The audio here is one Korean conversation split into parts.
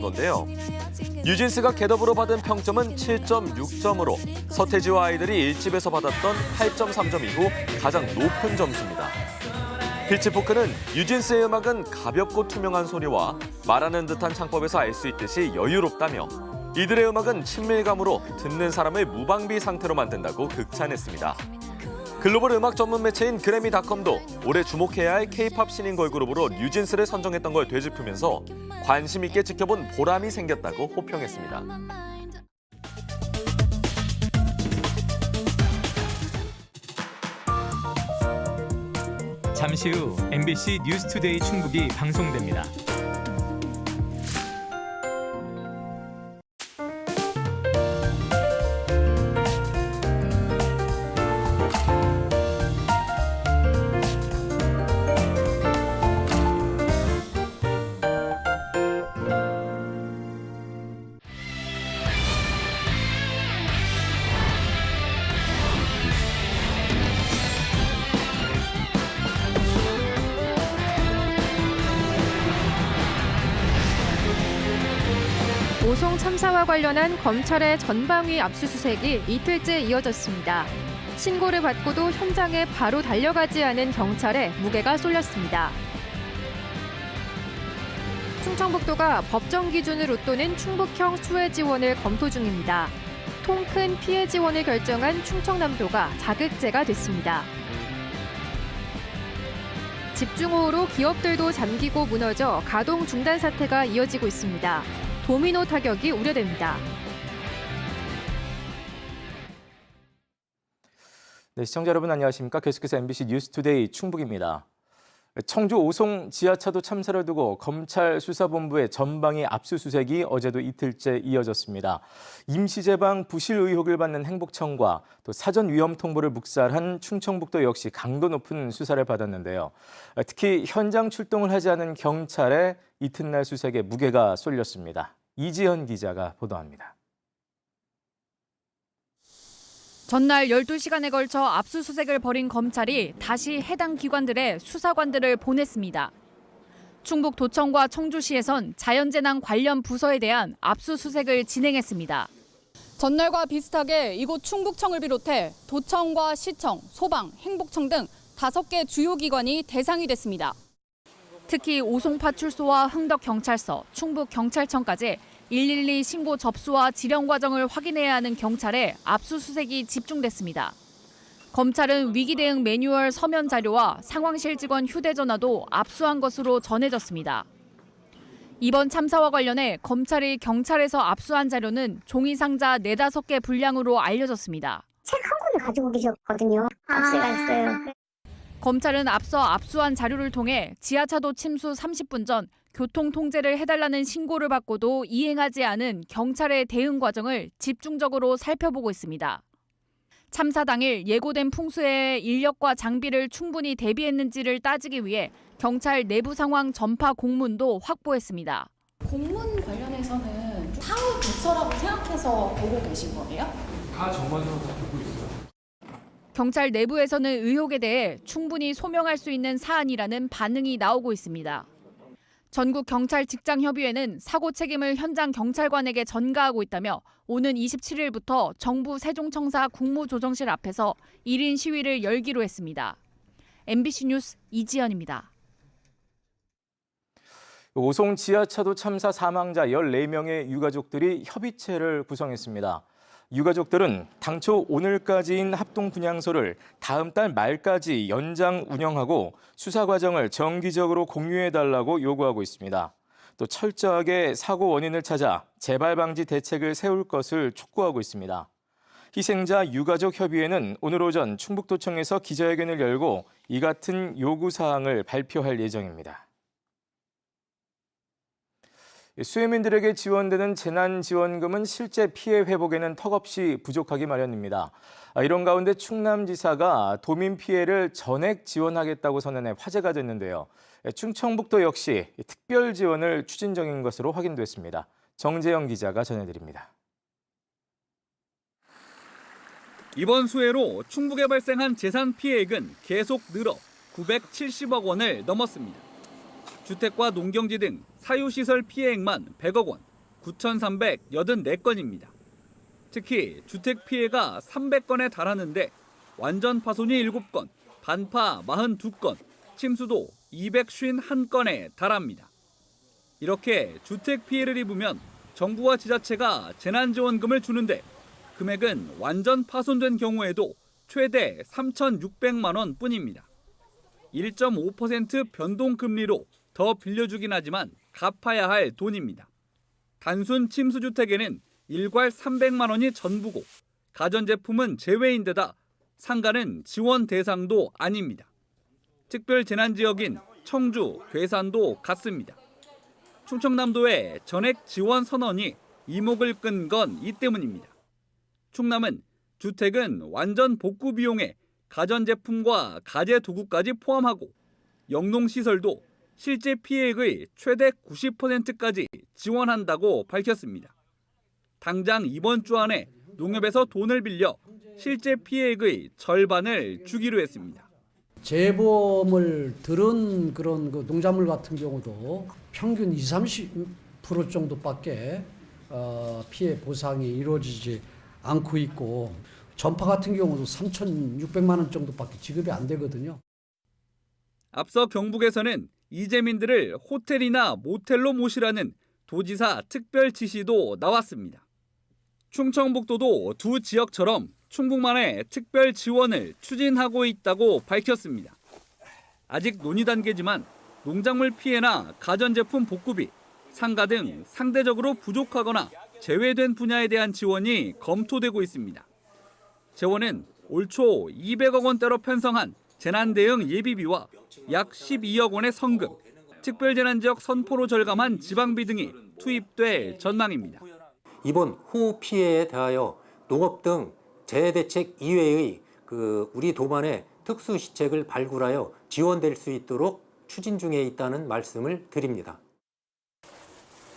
건데요. 뉴진스가 겟업으로 받은 평점은 7.6점으로 서태지와 아이들이 1집에서 받았던 8.3점 이후 가장 높은 점수입니다. 피치포크는 뉴진스의 음악은 가볍고 투명한 소리와 말하는 듯한 창법에서 알 수 있듯이 여유롭다며 이들의 음악은 친밀감으로 듣는 사람을 무방비 상태로 만든다고 극찬했습니다. 글로벌 음악 전문 매체인 그래미닷컴도 올해 주목해야 할 K-팝 신인 걸그룹으로 뉴진스를 선정했던 걸 되짚으면서 관심 있게 지켜본 보람이 생겼다고 호평했습니다. 잠시 후 MBC 뉴스투데이 충북이 방송됩니다. 오송 참사와 관련한 검찰의 전방위 압수수색이 이틀째 이어졌습니다. 신고를 받고도 현장에 바로 달려가지 않은 경찰에 무게가 쏠렸습니다. 충청북도가 법정 기준을 웃도는 충북형 수해 지원을 검토 중입니다. 통 큰 피해 지원을 결정한 충청남도가 자극제가 됐습니다. 집중호우로 기업들도 잠기고 무너져 가동 중단 사태가 이어지고 있습니다. 도미노 타격이 우려됩니다. 네, 시청자 여러분 안녕하십니까? 계속해서 MBC 뉴스투데이 충북입니다. 청주 오송 지하차도 참사를 두고 검찰 수사본부의 전방위 압수수색이 어제도 이틀째 이어졌습니다. 임시제방 부실 의혹을 받는 행복청과 또 사전 위험 통보를 묵살한 충청북도 역시 강도 높은 수사를 받았는데요. 특히 현장 출동을 하지 않은 경찰에 이튿날 수색에 무게가 쏠렸습니다. 이지연 기자가 보도합니다. 전날 12시간에 걸쳐 압수수색을 벌인 검찰이 다시 해당 기관들의 수사관들을 보냈습니다. 충북도청과 청주시에선 자연재난 관련 부서에 대한 압수수색을 진행했습니다. 전날과 비슷하게 이곳 충북청을 비롯해 도청과 시청, 소방, 행복청 등 5개 주요 기관이 대상이 됐습니다. 특히 오송파출소와 흥덕경찰서, 충북경찰청까지 112 신고 접수와 지령 과정을 확인해야 하는 경찰에 압수수색이 집중됐습니다. 검찰은 위기 대응 매뉴얼 서면 자료와 상황실 직원 휴대전화도 압수한 것으로 전해졌습니다. 이번 참사와 관련해 검찰이 경찰에서 압수한 자료는 종이 상자 4-5개 분량으로 알려졌습니다. 책 한 권을 가지고 계셨거든요. 압수가 있어요. 검찰은 앞서 압수한 자료를 통해 지하차도 침수 30분 전 교통 통제를 해달라는 신고를 받고도 이행하지 않은 경찰의 대응 과정을 집중적으로 살펴보고 있습니다. 참사 당일 예고된 풍수에 인력과 장비를 충분히 대비했는지를 따지기 위해 경찰 내부 상황 전파 공문도 확보했습니다. 공문 관련해서는 사후 대처라고 생각해서 보고 계신 거예요? 다 전반적으로 보고 있어요. 경찰 내부에서는 의혹에 대해 충분히 소명할 수 있는 사안이라는 반응이 나오고 있습니다. 전국경찰직장협의회는 사고 책임을 현장 경찰관에게 전가하고 있다며 오는 27일부터 정부 세종청사 국무조정실 앞에서 1인 시위를 열기로 했습니다. MBC 뉴스 이지연입니다. 오송 지하차도 참사 사망자 14명의 유가족들이 협의체를 구성했습니다. 유가족들은 당초 오늘까지인 합동분향소를 다음 달 말까지 연장 운영하고 수사 과정을 정기적으로 공유해달라고 요구하고 있습니다. 또 철저하게 사고 원인을 찾아 재발 방지 대책을 세울 것을 촉구하고 있습니다. 희생자 유가족 협의회는 오늘 오전 충북도청에서 기자회견을 열고 이 같은 요구사항을 발표할 예정입니다. 수해민들에게 지원되는 재난지원금은 실제 피해 회복에는 턱없이 부족하기 마련입니다. 이런 가운데 충남지사가 도민 피해를 전액 지원하겠다고 선언해 화제가 됐는데요. 충청북도 역시 특별 지원을 추진 중인 것으로 확인됐습니다. 정재영 기자가 전해드립니다. 이번 수해로 충북에 발생한 재산 피해액은 계속 늘어 970억 원을 넘었습니다. 주택과 농경지 등 사유시설 피해액만 100억 원, 9,384건입니다. 특히 주택 피해가 300건에 달하는데 완전 파손이 7건, 반파 42건, 침수도 251건에 달합니다. 이렇게 주택 피해를 입으면 정부와 지자체가 재난지원금을 주는데 금액은 완전 파손된 경우에도 최대 3,600만 원 뿐입니다. 1.5% 변동금리로 더 빌려주긴 하지만 갚아야 할 돈입니다. 단순 침수주택에는 일괄 300만 원이 전부고 가전제품은 제외인데다 상가는 지원 대상도 아닙니다. 특별재난지역인 청주, 괴산도 같습니다. 충청남도의 전액 지원 선언이 이목을 끈 건 이 때문입니다. 충남은 주택은 완전 복구 비용에 가전제품과 가재도구까지 포함하고 영농시설도 실제 피해액의 최대 90%까지 지원한다고 밝혔습니다. 당장 이번 주 안에 농협에서 돈을 빌려 실제 피해액의 절반을 주기로 했습니다. 재보험을 들은 그런 그 농작물 같은 경우도 평균 20-30% 정도밖에 피해 보상이 이루어지지 않고 있고 전파 같은 경우도 3,600만 원 정도밖에 지급이 안 되거든요. 앞서 경북에서는 이재민들을 호텔이나 모텔로 모시라는 도지사 특별 지시도 나왔습니다. 충청북도도 두 지역처럼 충북만의 특별 지원을 추진하고 있다고 밝혔습니다. 아직 논의 단계지만 농작물 피해나 가전제품 복구비, 상가 등 상대적으로 부족하거나 제외된 분야에 대한 지원이 검토되고 있습니다. 재원은 올 초 200억 원대로 편성한 재난대응 예비비와 약 12억 원의 성금, 특별재난지역 선포로 절감한 지방비 등이 투입될 전망입니다. 이번 호우 피해에 대하여 농업 등 재해대책 이외의 우리 도반의 특수시책을 발굴하여 지원될 수 있도록 추진 중에 있다는 말씀을 드립니다.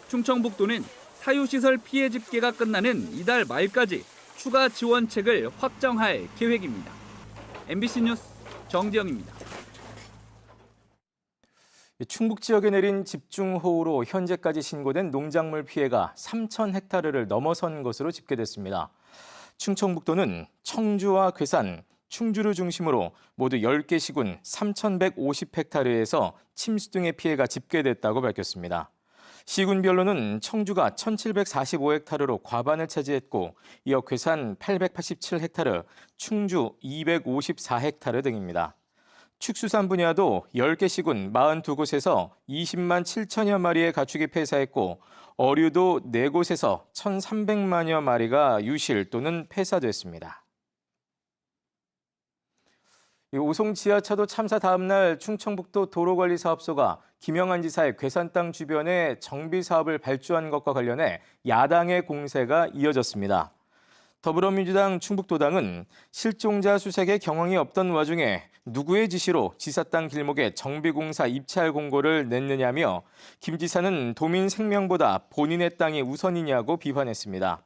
충청북도는 사유시설 피해 집계가 끝나는 이달 말까지 추가 지원책을 확정할 계획입니다. MBC 뉴스 정지영입니다. 충북 지역에 내린 집중호우로 현재까지 신고된 농작물 피해가 3,000헥타르를 넘어선 것으로 집계됐습니다. 충청북도는 청주와 괴산, 충주를 중심으로 모두 10개 시군 3,150헥타르에서 침수 등의 피해가 집계됐다고 밝혔습니다. 시군별로는 청주가 1,745헥타르로 과반을 차지했고 이어 괴산 887헥타르, 충주 254헥타르 등입니다. 축수산 분야도 10개 시군 42곳에서 20만 7천여 마리의 가축이 폐사했고 어류도 4곳에서 1,300만여 마리가 유실 또는 폐사됐습니다. 오송 지하차도 참사 다음 날 충청북도 도로관리사업소가 김영한 지사의 괴산 땅 주변에 정비 사업을 발주한 것과 관련해 야당의 공세가 이어졌습니다. 더불어민주당 충북도당은 실종자 수색에 경황이 없던 와중에 누구의 지시로 지사 땅 길목에 정비공사 입찰 공고를 냈느냐며 김 지사는 도민 생명보다 본인의 땅이 우선이냐고 비판했습니다.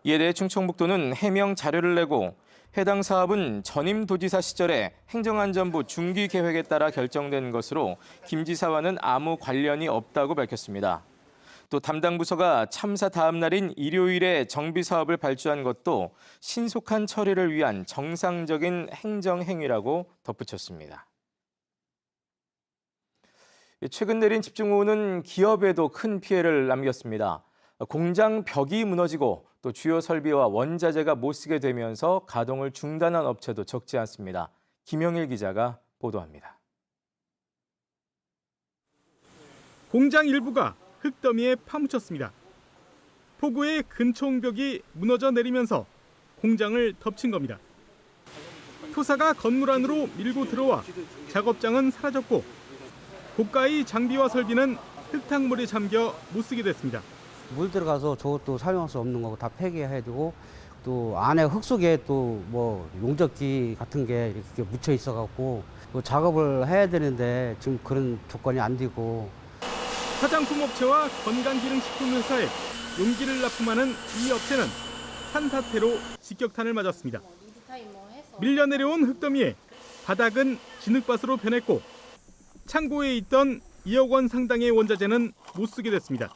이에 대해 충청북도는 해명 자료를 내고 해당 사업은 전임 도지사 시절에 행정안전부 중기 계획에 따라 결정된 것으로 김 지사와는 아무 관련이 없다고 밝혔습니다. 또 담당 부서가 참사 다음 날인 일요일에 정비 사업을 발주한 것도 신속한 처리를 위한 정상적인 행정 행위라고 덧붙였습니다. 최근 내린 집중호우는 기업에도 큰 피해를 남겼습니다. 공장 벽이 무너지고 또 주요 설비와 원자재가 못 쓰게 되면서 가동을 중단한 업체도 적지 않습니다. 김영일 기자가 보도합니다. 공장 일부가 흙더미에 파묻혔습니다. 폭우에 근총벽이 무너져 내리면서 공장을 덮친 겁니다. 토사가 건물 안으로 밀고 들어와 작업장은 사라졌고 고가의 장비와 설비는 흙탕물에 잠겨 못 쓰게 됐습니다. 물 들어가서 저것도 사용할 수 없는 거고 다 폐기해야 되고 또 안에 흙 속에 또 뭐 용접기 같은 게 이렇게 묻혀 있어갖고 또 작업을 해야 되는데 지금 그런 조건이 안 되고. 화장품 업체와 건강기능식품 회사에 용기를 납품하는 이 업체는 산사태로 직격탄을 맞았습니다. 밀려 내려온 흙더미에 바닥은 진흙밭으로 변했고 창고에 있던 2억 원 상당의 원자재는 못 쓰게 됐습니다.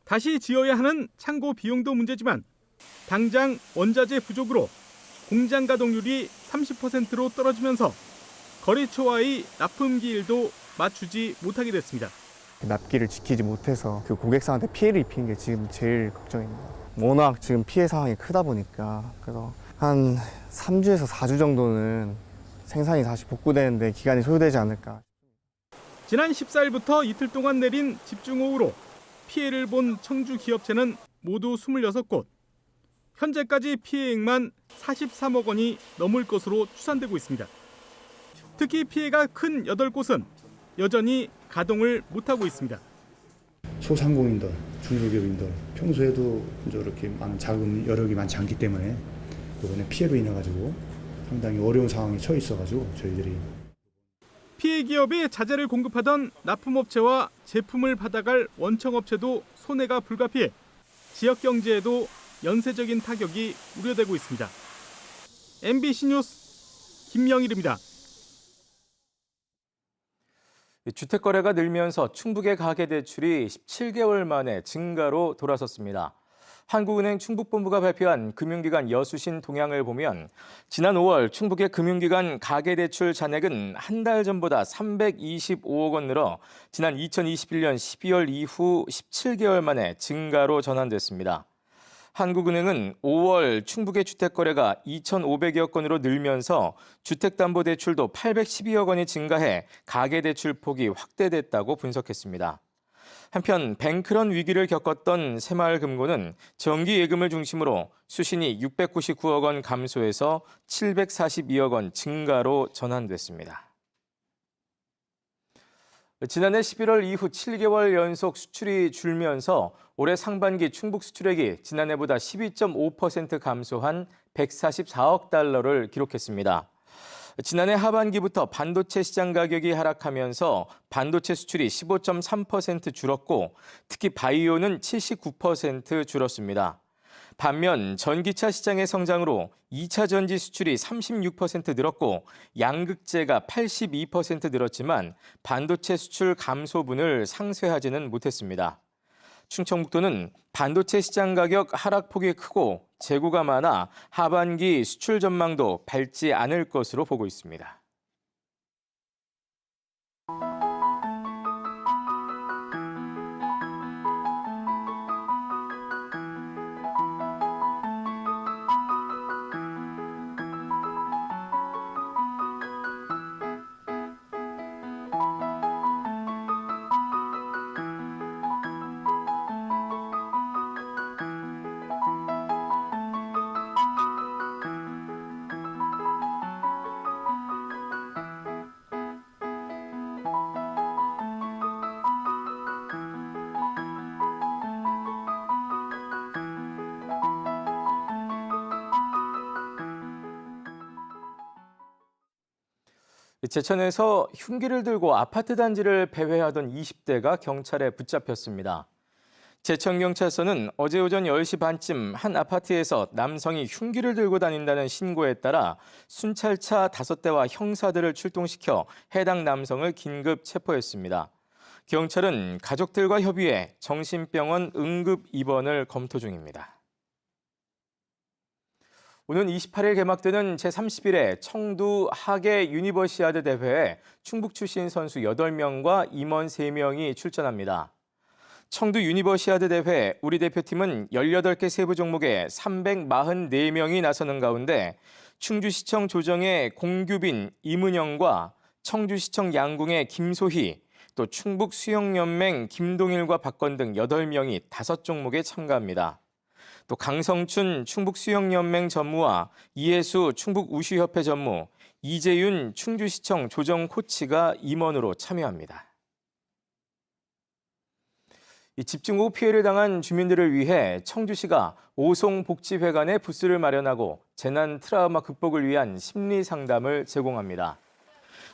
다시 지어야 하는 창고 비용도 문제지만 당장 원자재 부족으로 공장 가동률이 30%로 떨어지면서 거래처와의 납품기일도 맞추지 못하게 됐습니다. 납기를 지키지 못해서 그 고객사한테 피해를 입히는 게 지금 제일 걱정입니다. 워낙 지금 피해 상황이 크다 보니까 그래서 한 3주에서 4주 정도는 생산이 다시 복구되는데 기간이 소요되지 않을까. 지난 14일부터 이틀 동안 내린 집중호우로 피해를 본 청주 기업체는 모두 26곳. 현재까지 피해액만 43억 원이 넘을 것으로 추산되고 있습니다. 특히 피해가 큰 8곳은 여전히 가동을 못하고 있습니다. 소상공인들, 중소기업인들 평소에도 이렇게 많은 자금 여력이 많지 않기 때문에 이번에 피해로 인해 가지고 상당히 어려운 상황에 처해 있어 가지고 저희들이 피해 기업에 자재를 공급하던 납품업체와 제품을 받아갈 원청업체도 손해가 불가피해 지역 경제에도 연쇄적인 타격이 우려되고 있습니다. MBC 뉴스 김영일입니다. 주택 거래가 늘면서 충북의 가계대출이 17개월 만에 증가로 돌아섰습니다. 한국은행 충북본부가 발표한 금융기관 여수신 동향을 보면 지난 5월 충북의 금융기관 가계대출 잔액은 한 달 전보다 325억 원 늘어 지난 2021년 12월 이후 17개월 만에 증가로 전환됐습니다. 한국은행은 5월 충북의 주택거래가 2,500여 건으로 늘면서 주택담보대출도 812억 원이 증가해 가계대출 폭이 확대됐다고 분석했습니다. 한편 뱅크런 위기를 겪었던 새마을금고는 정기예금을 중심으로 수신이 699억 원 감소해서 742억 원 증가로 전환됐습니다. 지난해 11월 이후 7개월 연속 수출이 줄면서 올해 상반기 충북 수출액이 지난해보다 12.5% 감소한 144억 달러를 기록했습니다. 지난해 하반기부터 반도체 시장 가격이 하락하면서 반도체 수출이 15.3% 줄었고 특히 바이오는 79% 줄었습니다. 반면 전기차 시장의 성장으로 2차 전지 수출이 36% 늘었고 양극재가 82% 늘었지만 반도체 수출 감소분을 상쇄하지는 못했습니다. 충청북도는 반도체 시장 가격 하락폭이 크고 재고가 많아 하반기 수출 전망도 밝지 않을 것으로 보고 있습니다. 제천에서 흉기를 들고 아파트 단지를 배회하던 20대가 경찰에 붙잡혔습니다. 제천경찰서는 어제 오전 10시 반쯤 한 아파트에서 남성이 흉기를 들고 다닌다는 신고에 따라 순찰차 5대와 형사들을 출동시켜 해당 남성을 긴급 체포했습니다. 경찰은 가족들과 협의해 정신병원 응급 입원을 검토 중입니다. 오는 28일 개막되는 제31회 청두 하계 유니버시아드 대회에 충북 출신 선수 8명과 임원 3명이 출전합니다. 청두 유니버시아드 대회 우리 대표팀은 18개 세부 종목에 344명이 나서는 가운데 충주시청 조정의 공규빈, 이문영과 청주시청 양궁의 김소희, 또 충북수영연맹 김동일과 박건 등 8명이 5종목에 참가합니다. 또 강성춘 충북수영연맹 전무와 이혜수 충북우슈협회 전무, 이재윤 충주시청 조정 코치가 임원으로 참여합니다. 이 집중호우 피해를 당한 주민들을 위해 청주시가 오송복지회관에 부스를 마련하고 재난 트라우마 극복을 위한 심리 상담을 제공합니다.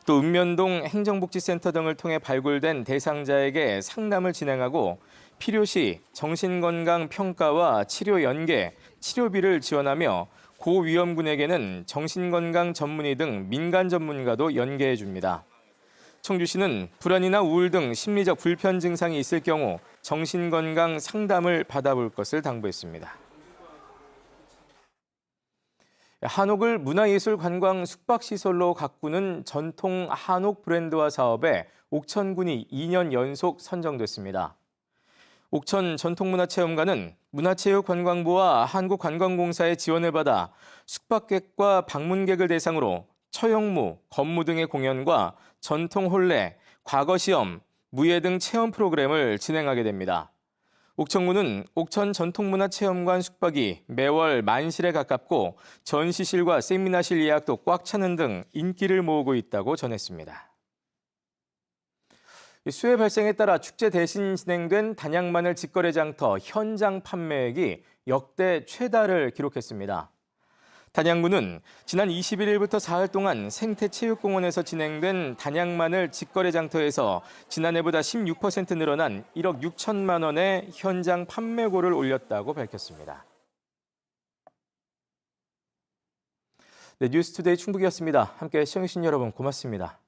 또 읍면동 행정복지센터 등을 통해 발굴된 대상자에게 상담을 진행하고 필요시 정신건강 평가와 치료 연계, 치료비를 지원하며 고위험군에게는 정신건강 전문의 등 민간 전문가도 연계해 줍니다. 청주시는 불안이나 우울 등 심리적 불편 증상이 있을 경우 정신건강 상담을 받아볼 것을 당부했습니다. 한옥을 문화예술관광 숙박시설로 가꾸는 전통 한옥 브랜드화 사업에 옥천군이 2년 연속 선정됐습니다. 옥천 전통문화체험관은 문화체육관광부와 한국관광공사의 지원을 받아 숙박객과 방문객을 대상으로 처형무, 건무 등의 공연과 전통 혼례, 과거 시험, 무예 등 체험 프로그램을 진행하게 됩니다. 옥천군은 옥천 전통문화체험관 숙박이 매월 만실에 가깝고 전시실과 세미나실 예약도 꽉 차는 등 인기를 모으고 있다고 전했습니다. 수해 발생에 따라 축제 대신 진행된 단양마늘 직거래 장터 현장 판매액이 역대 최다를 기록했습니다. 단양구는 지난 21일부터 사흘 동안 생태체육공원에서 진행된 단양마늘 직거래 장터에서 지난해보다 16% 늘어난 1억 6천만 원의 현장 판매고를 올렸다고 밝혔습니다. 네, 뉴스투데이 충북이었습니다. 함께 시청해주신 여러분 고맙습니다.